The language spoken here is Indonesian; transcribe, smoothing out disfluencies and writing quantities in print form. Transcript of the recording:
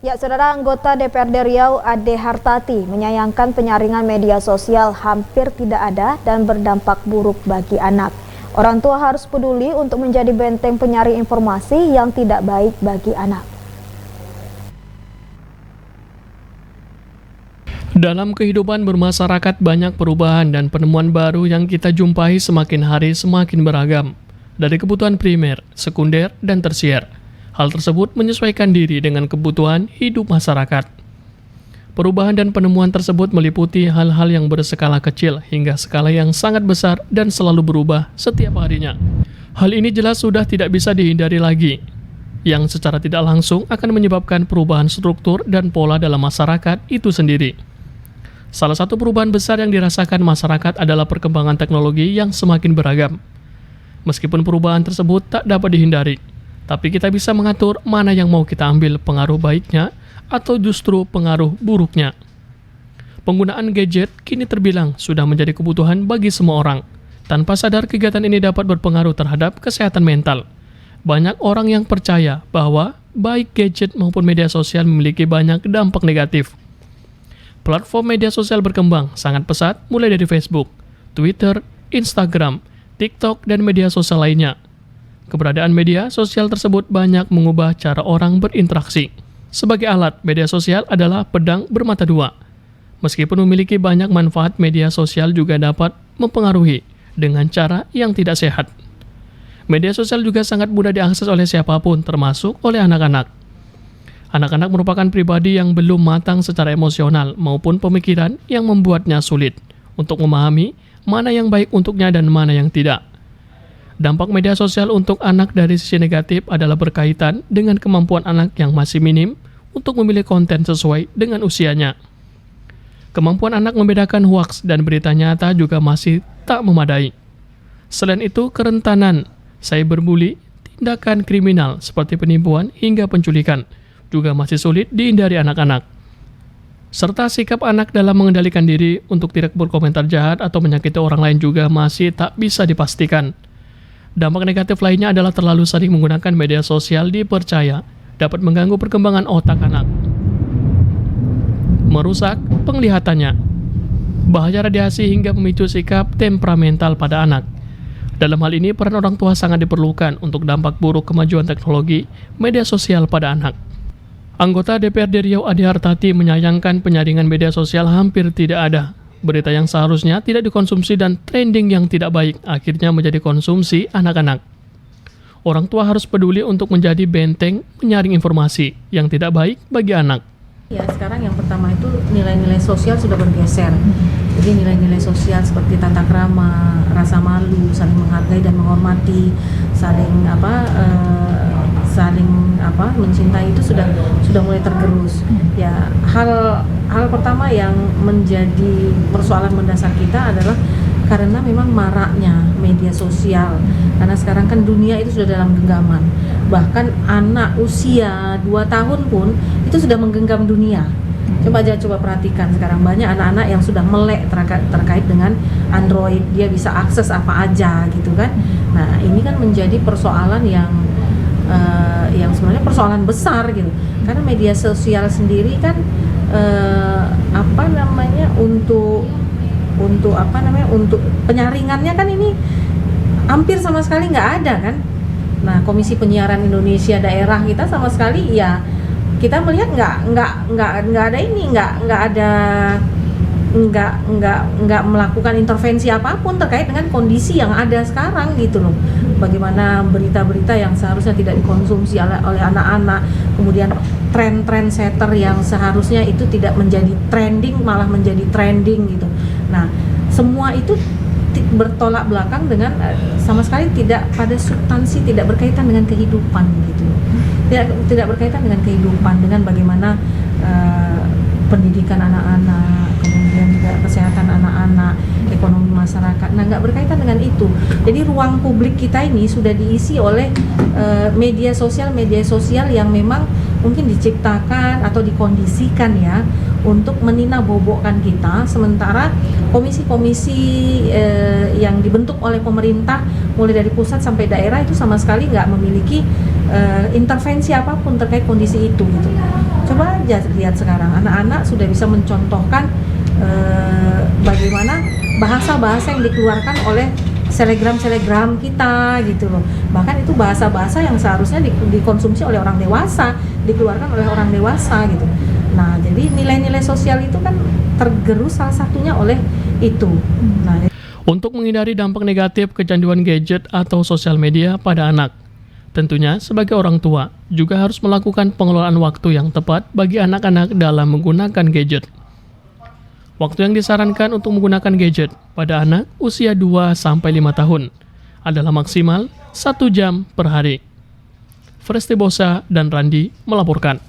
Ya, saudara, anggota DPRD Riau Ade Hartati menyayangkan penyaringan media sosial hampir tidak ada dan berdampak buruk bagi anak. Orang tua harus peduli untuk menjadi benteng penyaring informasi yang tidak baik bagi anak. Dalam kehidupan bermasyarakat banyak perubahan dan penemuan baru yang kita jumpai semakin hari semakin beragam. Dari kebutuhan primer, sekunder, dan tersier. Hal tersebut menyesuaikan diri dengan kebutuhan hidup masyarakat. Perubahan dan penemuan tersebut meliputi hal-hal yang berskala kecil hingga skala yang sangat besar dan selalu berubah setiap harinya. Hal ini jelas sudah tidak bisa dihindari lagi, yang secara tidak langsung akan menyebabkan perubahan struktur dan pola dalam masyarakat itu sendiri. Salah satu perubahan besar yang dirasakan masyarakat adalah perkembangan teknologi yang semakin beragam. Meskipun perubahan tersebut tak dapat dihindari, tapi kita bisa mengatur mana yang mau kita ambil pengaruh baiknya atau justru pengaruh buruknya. Penggunaan gadget kini terbilang sudah menjadi kebutuhan bagi semua orang. Tanpa sadar kegiatan ini dapat berpengaruh terhadap kesehatan mental. Banyak orang yang percaya bahwa baik gadget maupun media sosial memiliki banyak dampak negatif. Platform media sosial berkembang sangat pesat mulai dari Facebook, Twitter, Instagram, TikTok, dan media sosial lainnya. Keberadaan media sosial tersebut banyak mengubah cara orang berinteraksi. Sebagai alat, media sosial adalah pedang bermata dua. Meskipun memiliki banyak manfaat, media sosial juga dapat mempengaruhi dengan cara yang tidak sehat. Media sosial juga sangat mudah diakses oleh siapapun, termasuk oleh anak-anak. Anak-anak merupakan pribadi yang belum matang secara emosional maupun pemikiran yang membuatnya sulit untuk memahami mana yang baik untuknya dan mana yang tidak. Dampak media sosial untuk anak dari sisi negatif adalah berkaitan dengan kemampuan anak yang masih minim untuk memilih konten sesuai dengan usianya. Kemampuan anak membedakan hoaks dan berita nyata juga masih tak memadai. Selain itu, kerentanan cyberbully, tindakan kriminal seperti penipuan hingga penculikan juga masih sulit dihindari anak-anak. Serta sikap anak dalam mengendalikan diri untuk tidak berkomentar jahat atau menyakiti orang lain juga masih tak bisa dipastikan. Dampak negatif lainnya adalah terlalu sering menggunakan media sosial dipercaya dapat mengganggu perkembangan otak anak, merusak penglihatannya, bahaya radiasi hingga memicu sikap temperamental pada anak. Dalam hal ini, peran orang tua sangat diperlukan untuk dampak buruk kemajuan teknologi media sosial pada anak. Anggota DPRD Riau Ade Hartati menyayangkan penyaringan media sosial hampir tidak ada. Berita yang seharusnya tidak dikonsumsi dan trending yang tidak baik akhirnya menjadi konsumsi anak-anak. Orang tua harus peduli untuk menjadi benteng penyaring informasi yang tidak baik bagi anak. Ya, sekarang yang pertama itu nilai-nilai sosial sudah bergeser. Jadi nilai-nilai sosial seperti tata krama, rasa malu, saling menghargai dan menghormati, saling mencintai itu sudah mulai tergerus. Ya, hal pertama yang menjadi persoalan mendasar kita adalah karena memang maraknya media sosial. Karena sekarang kan dunia itu sudah dalam genggaman. Bahkan anak usia 2 tahun pun itu sudah menggenggam dunia. Coba perhatikan sekarang banyak anak-anak yang sudah melek terkait dengan Android, dia bisa akses apa aja gitu kan. Nah, ini kan menjadi persoalan yang sebenarnya persoalan besar gitu. Karena media sosial sendiri kan untuk penyaringannya kan ini hampir sama sekali nggak ada kan. Nah, Komisi Penyiaran Indonesia daerah kita sama sekali ya kita melihat nggak melakukan intervensi apapun terkait dengan kondisi yang ada sekarang gitu loh. Bagaimana berita-berita yang seharusnya tidak dikonsumsi oleh anak-anak, kemudian tren setter yang seharusnya itu tidak menjadi trending malah menjadi trending gitu. Nah, semua itu bertolak belakang dengan sama sekali tidak pada substansi, tidak berkaitan dengan kehidupan gitu. Tidak berkaitan dengan kehidupan, dengan bagaimana pendidikan anak-anak, kemudian juga kesehatan anak-anak, ekonomi masyarakat. Nah, nggak berkaitan dengan itu. Jadi ruang publik kita ini sudah diisi oleh media sosial yang memang mungkin diciptakan atau dikondisikan ya untuk meninabobokkan kita, sementara komisi-komisi yang dibentuk oleh pemerintah mulai dari pusat sampai daerah itu sama sekali nggak memiliki intervensi apapun terkait kondisi itu gitu. Coba aja lihat sekarang anak-anak sudah bisa mencontohkan bagaimana bahasa-bahasa yang dikeluarkan oleh selegram kita gitu loh. Bahkan itu bahasa-bahasa yang seharusnya dikonsumsi oleh orang dewasa, dikeluarkan oleh orang dewasa gitu. Nah, jadi nilai-nilai sosial itu kan tergerus salah satunya oleh itu. Nah, Untuk menghindari dampak negatif kecanduan gadget atau sosial media pada anak, tentunya sebagai orang tua juga harus melakukan pengelolaan waktu yang tepat bagi anak-anak dalam menggunakan gadget. Waktu yang disarankan untuk menggunakan gadget pada anak usia 2-5 tahun adalah maksimal 1 jam per hari. Fresti Bosa dan Randi melaporkan.